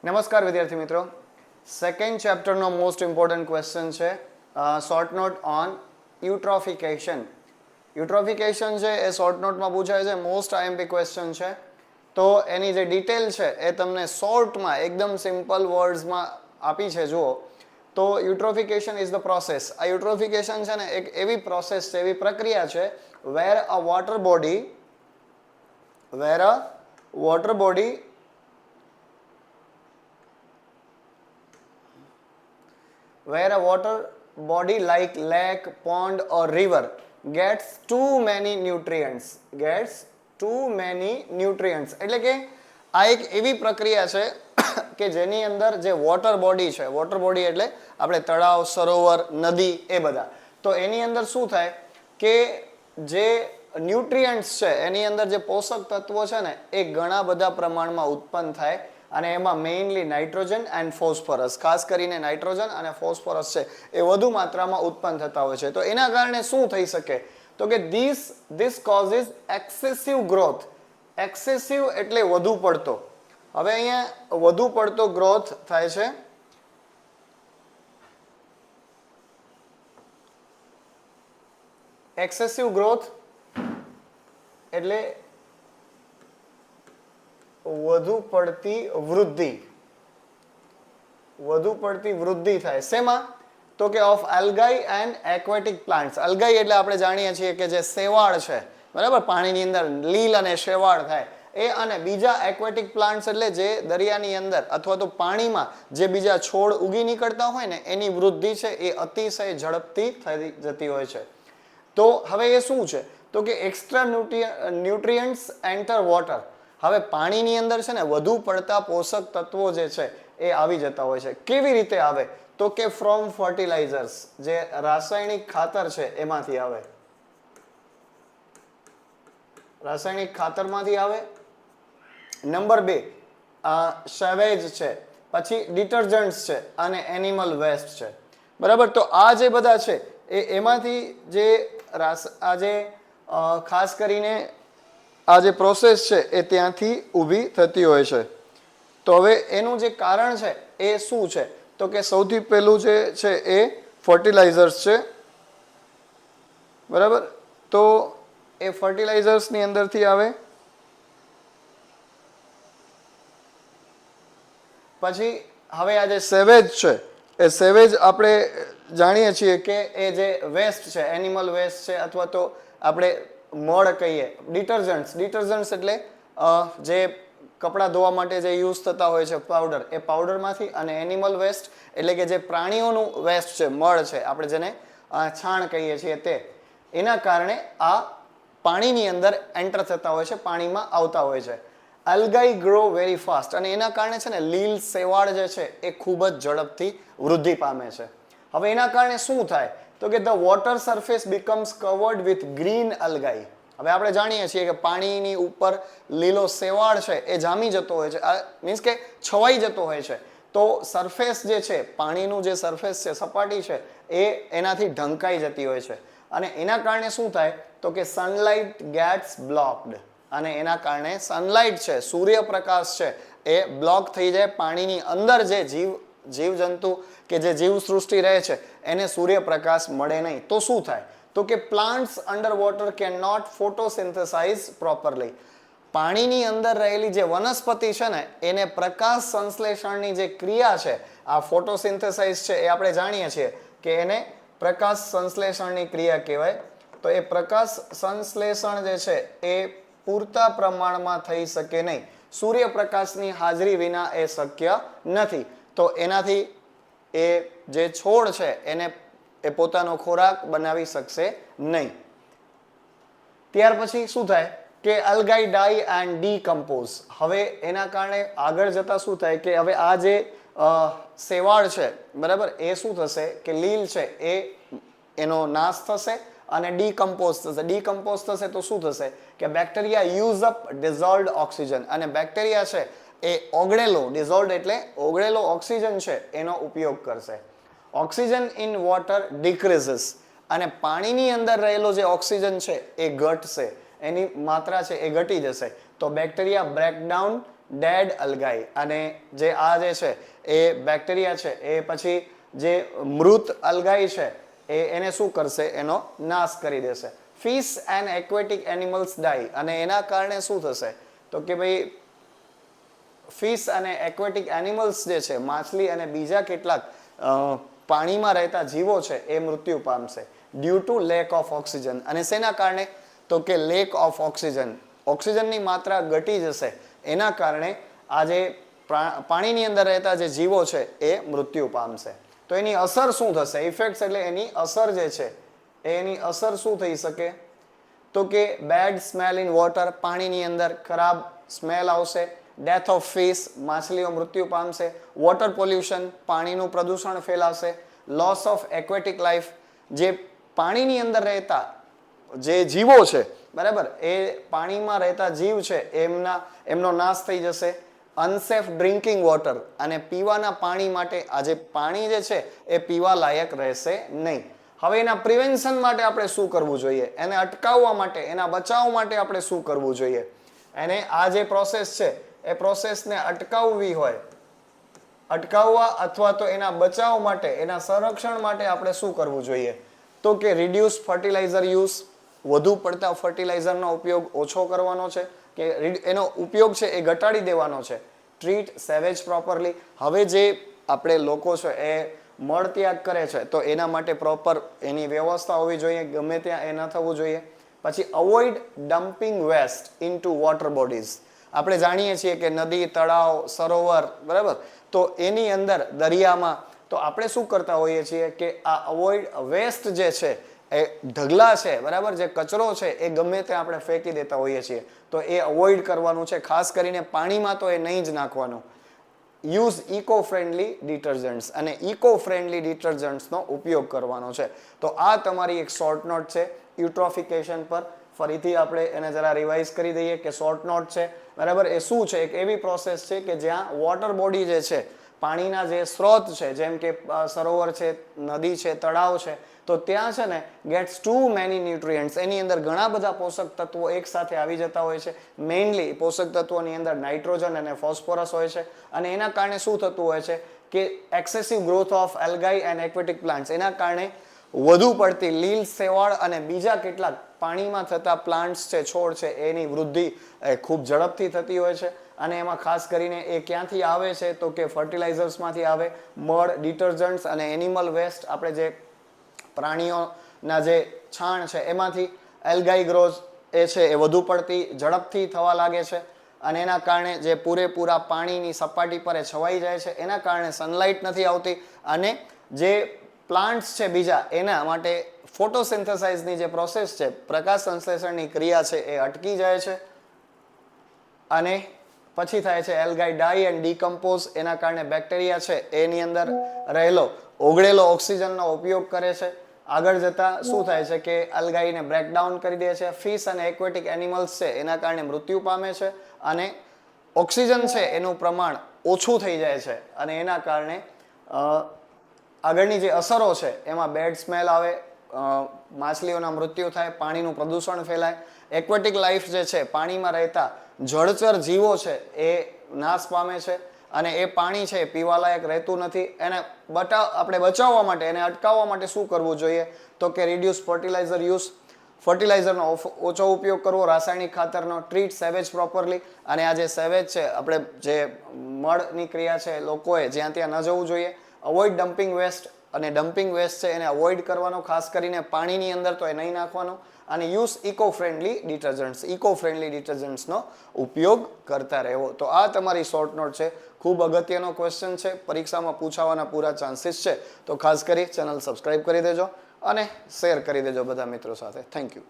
નમસ્કાર વિદ્યાર્થી મિત્રો, સેકન્ડ ચેપ્ટરનો મોસ્ટ ઇમ્પોર્ટન્ટ ક્વેશ્ચન છે short note on eutrophication. Eutrophication છે એ શોર્ટ નોટમાં પૂછાય છે, મોસ્ટ આઈએમપી ક્વેશ્ચન છે. તો એની જે ડિટેલ છે એ તમને શોર્ટમાં એકદમ સિમ્પલ વર્ડ્સમાં આપી છે. જુઓ તો યુટ્રોફિકેશન ઇઝ ધ પ્રોસેસ. આ યુટ્રોફિકેશન છે ને એક એવી પ્રોસેસ છે, એવી પ્રક્રિયા છે where a water body like lake, pond or river gets too many nutrients. એટલે કે આ એક એવી પ્રક્રિયા છે કે જેની અંદર જે વોટર બોડી છે, વોટર બોડી એટલે આપણે તળાવ, સરોવર, નદી એ બધા, તો એની અંદર શું થાય કે જે ન્યુટ્રિયન્ટ્સ છે એની અંદર જે પોષક તત્વો છે ને એ ઘણા બધા પ્રમાણમાં ઉત્પન્ન થાય અને એમાં મેઇનલી નાઇટ્રોજન એન્ડ ફોસ્ફરસ, ખાસ કરીને નાઇટ્રોજન અને ફોસ્ફરસ છે એ વધુ માત્રામાં ઉત્પન્ન થતા હોય છે. તો એના કારણે શું થઈ શકે તો કે this causes excessive growth. Excessive એટલે વધુ પડતો. હવે અહીંયા વધુ પડતો ગ્રોથ થાય છે. એક્સેસિવ ગ્રોથ એટલે વધુ પડતી વૃદ્ધિ થાય. શેમાં? તો કે of algae and aquatic plants. algae એટલે આપણે જાણીએ છીએ કે જે શેવાળ છે, બરાબર, પાણીની અંદર લીલ અને શેવાળ થાય એ, અને બીજા એક્વેટિક પ્લાન્ટ્સ એટલે જે દરિયાની અંદર અથવા તો પાણીમાં જે બીજા છોડ ઉગી નીકળતા હોય ને એની વૃદ્ધિ છે એ અતિશય ઝડપથી થઈ જતી હોય છે. તો હવે એ શું છે તો કે એક્સ્ટ્રા ન્યુટ્રિયન્ટ્સ એન્ટર વોટર. હવે પાણીની અંદર છે ને વધુ પડતા પોષક તત્વો જે છે એ આવી જતા હોય છે. કેવી રીતે આવે તો કે ફ્રોમ ફર્ટિલાઇઝર્સ, જે રાસાયણિક ખાતર છે એમાંથી આવે. રાસાયણિક ખાતરમાંથી આવે. નંબર 2 સેવેજ છે, પછી ડિટર્જન્ટ્સ છે અને એનિમલ વેસ્ટ છે, બરાબર. તો આ જે બધા છે એમાંથી જે ખાસ કરીને આ જે પ્રોસેસ છે એ ત્યાંથી ઊભી થતી હોય છે. તો હવે એનું જે કારણ છે એ શું છે તો કે સૌથી પહેલું જે છે એ ફર્ટિલાઇઝર્સ છે, બરાબર. તો એ ફર્ટિલાઇઝર્સની અંદરથી આવે. પછી હવે આ જે સેવેજ છે એ સેવેજ આપણે જાણીએ છીએ કે એ જે વેસ્ટ છે, એનિમલ વેસ્ટ છે, અથવા તો આપણે મળ કહીએ. ડિટર્જન્ટ્સ એટલે જે કપડાં ધોવા માટે જે યુઝ થતા હોય છે પાવડર, એ પાવડરમાંથી, અને એનિમલ વેસ્ટ એટલે કે જે પ્રાણીઓનું વેસ્ટ છે, મળ છે, આપણે જેને છાણ કહીએ છીએ તે, એના કારણે આ પાણીની અંદર એન્ટર થતા હોય છે, પાણીમાં આવતા હોય છે. algae grow very fast, અને એના કારણે છે ને લીલ શેવાળ જે છે એ ખૂબ જ ઝડપથી વૃદ્ધિ પામે છે. હવે એના કારણે શું થાય તો કે the water surface becomes covered with green algae. હવે આપણે જાણીએ છીએ કે પાણીની ઉપર લીલો શેવાળ છે એ જામી જતો હોય છે, મીન્સ કે છવાઈ જતો હોય છે. તો સરફેસ જે છે, પાણીનું જે સરફેસ છે, સપાટી છે, એ એનાથી ઢંકાઈ જતી હોય છે. અને એના કારણે શું થાય તો કે સનલાઇટ ગેટ્સ બ્લોક્ડ, અને એના કારણે સનલાઇટ છે, સૂર્યપ્રકાશ છે, એ બ્લોક થઈ જાય. પાણીની અંદર જે જીવજંતુ કે જે જીવ સૃષ્ટિ રહે છે એને સૂર્યપ્રકાશ મળે નહીં. તો શું થાય તો કે plants under water can not photosynthesize properly. પાણીની અંદર રહેલી જે વનસ્પતિ છે ને એને પ્રકાશ સંશ્લેષણની જે ક્રિયા છે, આ ફોટોસિન્થેસાઇઝ છે, એ આપણે જાણીએ છીએ કે એને પ્રકાશ સંશ્લેષણની ક્રિયા કહેવાય. તો એ પ્રકાશ સંશ્લેષણ જે છે એ પૂરતા પ્રમાણમાં થઈ શકે નહીં. સૂર્યપ્રકાશની હાજરી વિના એ શક્ય નથી. તો એનાથી એ જે છોડ છે એને એ પોતાનો ખોરાક બનાવી શકશે નહીં. ત્યાર પછી શું થાય કે algae die and decompose. હવે એના કારણે આગળ જતા શું થાય કે હવે આ જે શેવાળ છે, બરાબર, એ શું થશે કે લીલ છે એનો નાશ થશે અને ડીકમ્પોઝ થશે. ડીકમ્પોઝ થશે તો શું થશે કે બેક્ટેરિયા યુઝ અપ ડિઝોલ્વડ ઓક્સિજન, અને બેક્ટેરિયા છે એ ડિઝોલ્વડ એટલે ઓગળેલો ઓક્સિજન છે એનો ઉપયોગ કરશે. ઓક્સિજન ઇન વોટર ડિક્રીઝિસ, અને પાણીની અંદર રહેલો જે ઓક્સિજન છે એ ઘટશે, એની માત્રા છે એ ઘટી જશે. તો બેક્ટેરિયા બ્રેક ડાઉન ડેડ અલ્ગાઈ, અને જે આ જે છે એ બેક્ટેરિયા છે એ પછી જે મૃત અલ્ગાઈ છે એને શું કરશે, એનો નાશ કરી દેશે. ફિશ એન્ડ એક્વેટિક એનિમલ્સ ડાઈ, અને એના કારણે શું થશે તો કે ભાઈ ફિશ અને એક્વેટિક એનિમલ્સ જે છે, માછલી અને બીજા કેટલાક પાણીમાં રહેતા જીવો છે એ મૃત્યુ પામશે due to lack of oxygen. અને શેના કારણે તો કે લેક ઓફ ઓક્સિજન, ઓક્સિજનની માત્રા ઘટી જશે, એના કારણે આ જે પાણીની અંદર રહેતા જે જીવો છે એ મૃત્યુ પામશે. તો એની અસર શું થશે, ઇફેક્ટ્સ એટલે એની અસર જે છે એની અસર શું થઈ શકે તો કે બેડ સ્મેલ ઇન વોટર, પાણીની અંદર ખરાબ સ્મેલ આવશે. ડેથ ઓફ ફિશ, માછલીઓ મૃત્યુ પામશે. વોટર પોલ્યુશન, પાણીનું પ્રદૂષણ ફેલાશે. લોસ ઓફ એક્વેટિક લાઈફ, જે પાણીની અંદર રહેતા જે જીવો છે બરાબર, એ પાણીમાં રહેતા જીવ છે એમનો નાશ થઈ જશે. અનસેફ ડ્રિંકિંગ વોટર, અને પીવાના પાણી માટે આ જે પાણી જે છે એ પીવા લાયક રહેશે નહીં. હવે એના પ્રિવેન્શન માટે આપણે શું કરવું જોઈએ, એને અટકાવવા માટે, એના બચાવ માટે આપણે શું કરવું જોઈએ, એને આ જે પ્રોસેસ છે એ પ્રોસેસને અટકાવવી હોય, અટકાવવા અથવા તો એના બચાવ માટે, એના સંરક્ષણ માટે આપણે શું કરવું જોઈએ તો કે રિડ્યુસ ફર્ટિલાઇઝર યુઝ, વધુ પડતા ફર્ટિલાઇઝરનો ઉપયોગ ઓછો કરવાનો છે કે એનો ઉપયોગ છે એ ઘટાડી દેવાનો છે. ટ્રીટ સેવેજ પ્રોપરલી, હવે જે આપણે લોકો છે એ મળત્યાગ કરે છે તો એના માટે પ્રોપર એની વ્યવસ્થા હોવી જોઈએ, ગમે ત્યાં એ ન થવું જોઈએ. પછી avoid dumping waste into water bodies, આપણે જાણીએ છીએ કે નદી, તળાવ, સરોવર બરાબર, તો એની અંદર દરિયામાં તો આપણે શું કરતા હોઈએ છીએ કે આ અવોઇડ વેસ્ટ જે છે એ ઢગલા છે બરાબર, જે કચરો છે એ ગમે ત્યાં આપણે ફેંકી દેતા હોઈએ છીએ, તો એ અવોઇડ કરવાનું છે. ખાસ કરીને પાણીમાં તો એ નહીં જ નાખવાનું. યુઝ ઇકો ફ્રેન્ડલી ડિટર્જન્ટ્સ, અને ઇકો ફ્રેન્ડલી ડિટર્જન્ટ્સનો ઉપયોગ કરવાનો છે. તો આ તમારી એક શોર્ટ નોટ છે યુટ્રોફિકેશન પર. ફરીથી આપણે એને જરા રિવાઇઝ કરી દઈએ કે શોર્ટ નોટ છે બરાબર, એ શું છે, એક એવી પ્રોસેસ છે કે જ્યાં વોટર બોડી જે છે, પાણીના જે સ્ત્રોત છે જેમ કે સરોવર છે, નદી છે, તળાવ છે, તો ત્યાં છે ને ગેટ્સ ટુ મેની ન્યુટ્રિયન્ટ્સ, એની અંદર ઘણા બધા પોષક તત્વો એક સાથે આવી જતા હોય છે. મેઇનલી પોષક તત્વોની અંદર નાઇટ્રોજન અને ફોસ્ફરસ હોય છે, અને એના કારણે શું થતું હોય છે કે excessive growth of algae and aquatic plants, એના કારણે વધુ પડતી લીલ, શેવાળ અને બીજા કેટલાક પાણીમાં થતા પ્લાન્ટ્સ છે, છોડ છે, એની વૃદ્ધિ ખૂબ ઝડપથી થતી હોય છે. અને એમાં ખાસ કરીને એ ક્યાંથી આવે છે તો કે ફર્ટિલાઇઝર્સમાંથી આવે, મળ, ડિટર્જન્ટ્સ અને એનિમલ વેસ્ટ, આપણે જે પ્રાણીઓના જે છાણ છે એમાંથી એલ્ગાઈ ગ્રોથ એ છે એ વધુ પડતી ઝડપથી થવા લાગે છે, અને એના કારણે જે પૂરેપૂરા પાણીની સપાટી પર એ છવાઈ જાય છે, એના કારણે સનલાઇટ નથી આવતી, અને જે પ્લાન્ટ્સ છે બીજા એના માટે ફોટોસિન્થેસાઇઝની જે પ્રોસેસ છે, પ્રકાશ સંશ્લેષણની ક્રિયા છે એ અટકી જાય છે, અને પછી થાય છે એલ્ગાઈ ડાઈ એન્ડ ડીકમ્પોઝ. એના કારણે બેક્ટેરિયા છે એની અંદર રહેલો ઓગળેલો ઓક્સિજનનો ઉપયોગ કરે છે. આગળ જતા શું થાય છે કે એલ્ગાઈને બ્રેકડાઉન કરી દે છે. ફિશ અને એક્વેટિક એનિમલ્સ છે એના કારણે મૃત્યુ પામે છે, અને ઓક્સિજન છે એનું પ્રમાણ ઓછું થઈ જાય છે, અને એના કારણે આગળની જે અસરો છે એમાં બેડ સ્મેલ આવે, માછલીઓના મૃત્યુ થાય, પાણીનું પ્રદૂષણ ફેલાય. એક્વેટિક લાઈફ જે છે, પાણીમાં રહેતા જળચર જીવો છે એ નાશ પામે છે, અને એ પાણી છે પીવાલાયક રહેતું નથી. એને આપણે બચાવવા માટે, એને અટકાવવા માટે શું કરવું જોઈએ તો કે રિડ્યુસ ફર્ટિલાઇઝર યુઝ, ફર્ટિલાઇઝરનો ઓછો ઉપયોગ કરવો, રાસાયણિક ખાતરનો. ટ્રીટ સેવેજ પ્રોપરલી, અને આ જે સેવેજ છે, આપણે જે મળની ક્રિયા છે લોકોએ જ્યાં ત્યાં ન જવું જોઈએ. અવોઇડ ડમ્પિંગ વેસ્ટ, અને ડમ્પિંગ વેસ્ટ છે એને અવોઇડ કરવાનો, ખાસ કરીને પાણીની અંદર તો એ નહીં નાખવાનો. અને use eco friendly detergents, eco friendly ડિટર્જન્ટ્સનો ઉપયોગ કરતા રહેવો. તો આ તમારી શોર્ટ નોટ છે. ખૂબ અગત્યનો ક્વેશ્ચન છે, પરીક્ષામાં પૂછાવાના પૂરા ચાન્સીસ છે. તો ખાસ કરી ચેનલ સબસ્ક્રાઇબ કરી દેજો અને શેર કરી દેજો બધા મિત્રો સાથે. Thank you.